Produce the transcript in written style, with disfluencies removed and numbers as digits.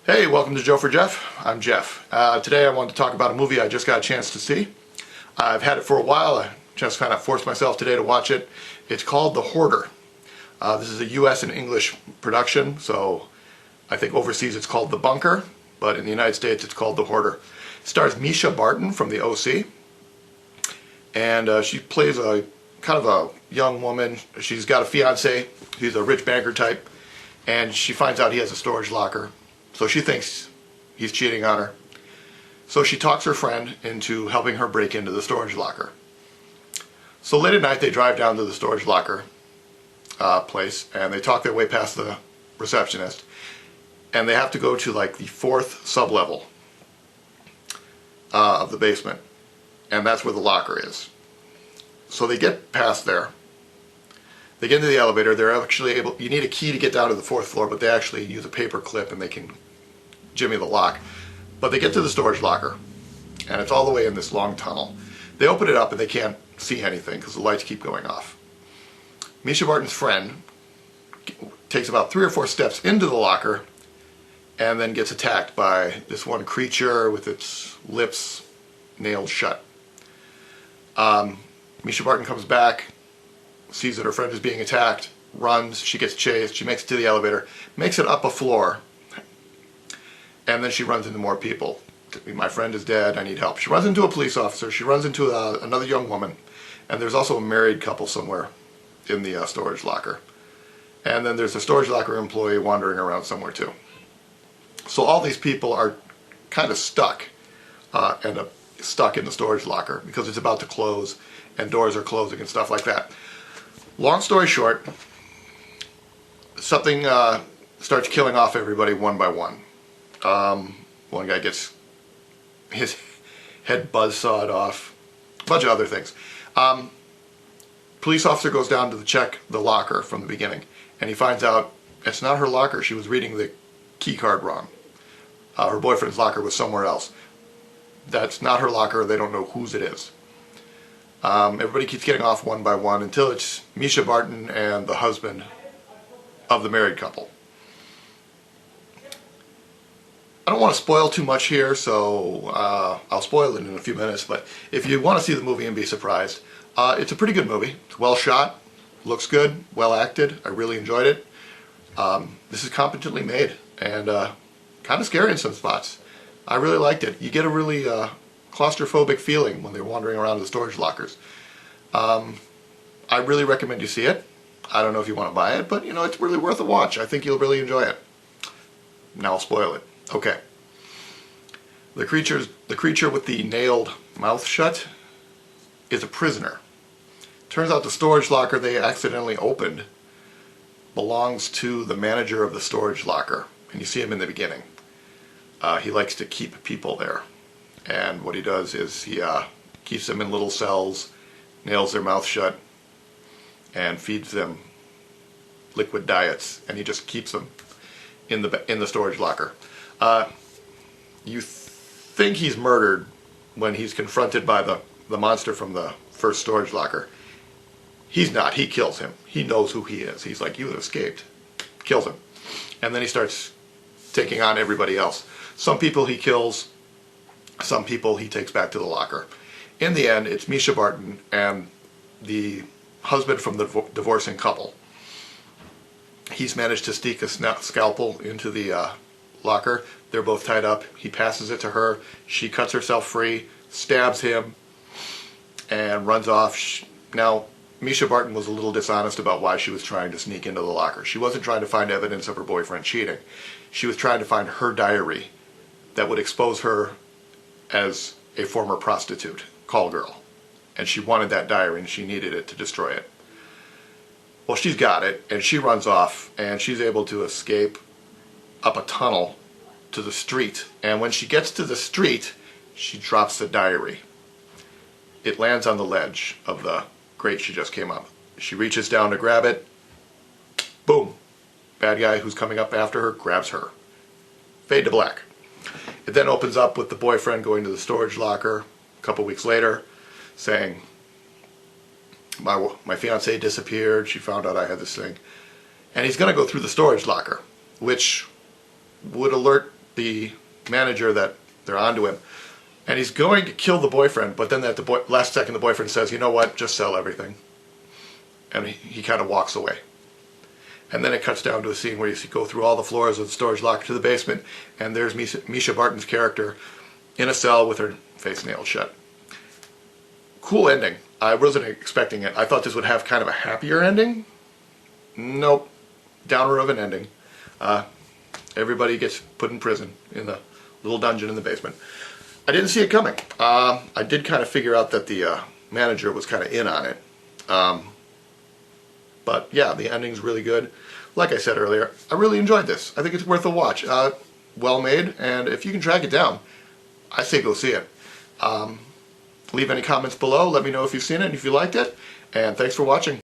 Hey, welcome to Jofer Jeff. I'm Jeff. Today I wanted to talk about a movie I just got a chance to see. I've had it for a while. I just kind of forced myself today to watch it. It's called The Hoarder. This is a US and English production, so I think overseas it's called The Bunker, but in the United States it's called The Hoarder. It stars Mischa Barton from the OC, and she plays a kind of a young woman. She's got a fiance. He's a rich banker type, and she finds out he has a storage locker. So she thinks he's cheating on her. So she talks her friend into helping her break into the storage locker. So late at night they drive down to the storage locker place, and they talk their way past the receptionist, and they have to go to like the fourth sublevel of the basement, and that's where the locker is. So they get past there. They get into the elevator. They're actually able, you need a key to get down to the fourth floor, but they actually use a paper clip and they can jimmy the lock. But they get to the storage locker, and it's all the way in this long tunnel. They open it up and they can't see anything because the lights keep going off. Mischa Barton's friend takes about 3 or 4 steps into the locker and then gets attacked by this one creature with its lips nailed shut. Mischa Barton comes back, sees that her friend is being attacked, runs, she gets chased, she makes it to the elevator, makes it up a floor, and then she runs into more people. My friend is dead, I need help. She runs into a police officer, she runs into another young woman, and there's also a married couple somewhere in the storage locker. And then there's a storage locker employee wandering around somewhere too. So all these people are kind of stuck, stuck in the storage locker because it's about to close and doors are closing and stuff like that. Long story short, something starts killing off everybody one by one. One guy gets his head buzzsawed off, a bunch of other things. Police officer goes down to check the locker from the beginning, and he finds out it's not her locker. She was reading the key card wrong. Her boyfriend's locker was somewhere else. That's not her locker. They don't know whose it is. Everybody keeps getting off one by one until it's Mischa Barton and the husband of the married couple. I don't want to spoil too much here, so I'll spoil it in a few minutes, but if you want to see the movie and be surprised, it's a pretty good movie. It's well shot, looks good, well acted. I really enjoyed it. This is competently made and kind of scary in some spots. I really liked it. You get a really claustrophobic feeling when they're wandering around the storage lockers. I really recommend you see it. I don't know if you want to buy it, but you know, it's really worth a watch. I think you'll really enjoy it. Now I'll spoil it. Okay. The creature with the nailed mouth shut is a prisoner. Turns out the storage locker they accidentally opened belongs to the manager of the storage locker, and you see him in the beginning. He likes to keep people there. And what he does is he keeps them in little cells, nails their mouth shut, and feeds them liquid diets, and he just keeps them in the storage locker. You think he's murdered when he's confronted by the monster from the first storage locker. He's not. He kills him. He knows who he is. He's like, you have escaped. Kills him. And then he starts taking on everybody else. Some people he kills, some people he takes back to the locker. In the end, it's Mischa Barton and the husband from the divorcing couple. He's managed to sneak a scalpel into the locker. They're both tied up. He passes it to her. She cuts herself free, stabs him, and runs off. Now, Mischa Barton was a little dishonest about why she was trying to sneak into the locker. She wasn't trying to find evidence of her boyfriend cheating. She was trying to find her diary that would expose her as a former prostitute, call girl. And she wanted that diary and she needed it to destroy it. Well, she's got it, and she runs off, and she's able to escape up a tunnel to the street. And when she gets to the street, she drops the diary. It lands on the ledge of the grate she just came up. She reaches down to grab it. Boom. Bad guy who's coming up after her grabs her. Fade to black. It then opens up with the boyfriend going to the storage locker a couple weeks later, saying, my fiancée disappeared, she found out I had this thing. And he's going to go through the storage locker, which would alert the manager that they're onto him, and he's going to kill the boyfriend, but then at the last second the boyfriend says, you know what, just sell everything. And he kind of walks away. And then it cuts down to a scene where you go through all the floors of the storage locker to the basement, and there's Mischa Barton's character in a cell with her face nailed shut. Cool ending. I wasn't expecting it. I thought this would have kind of a happier ending. Nope. Downer of an ending. Everybody gets put in prison in the little dungeon in the basement. I didn't see it coming. I did kind of figure out that the manager was kind of in on it. But yeah, the ending's really good. Like I said earlier, I really enjoyed this. I think it's worth a watch. Well made, and if you can track it down, I say go see it. Leave any comments below. Let me know if you've seen it and if you liked it. And thanks for watching.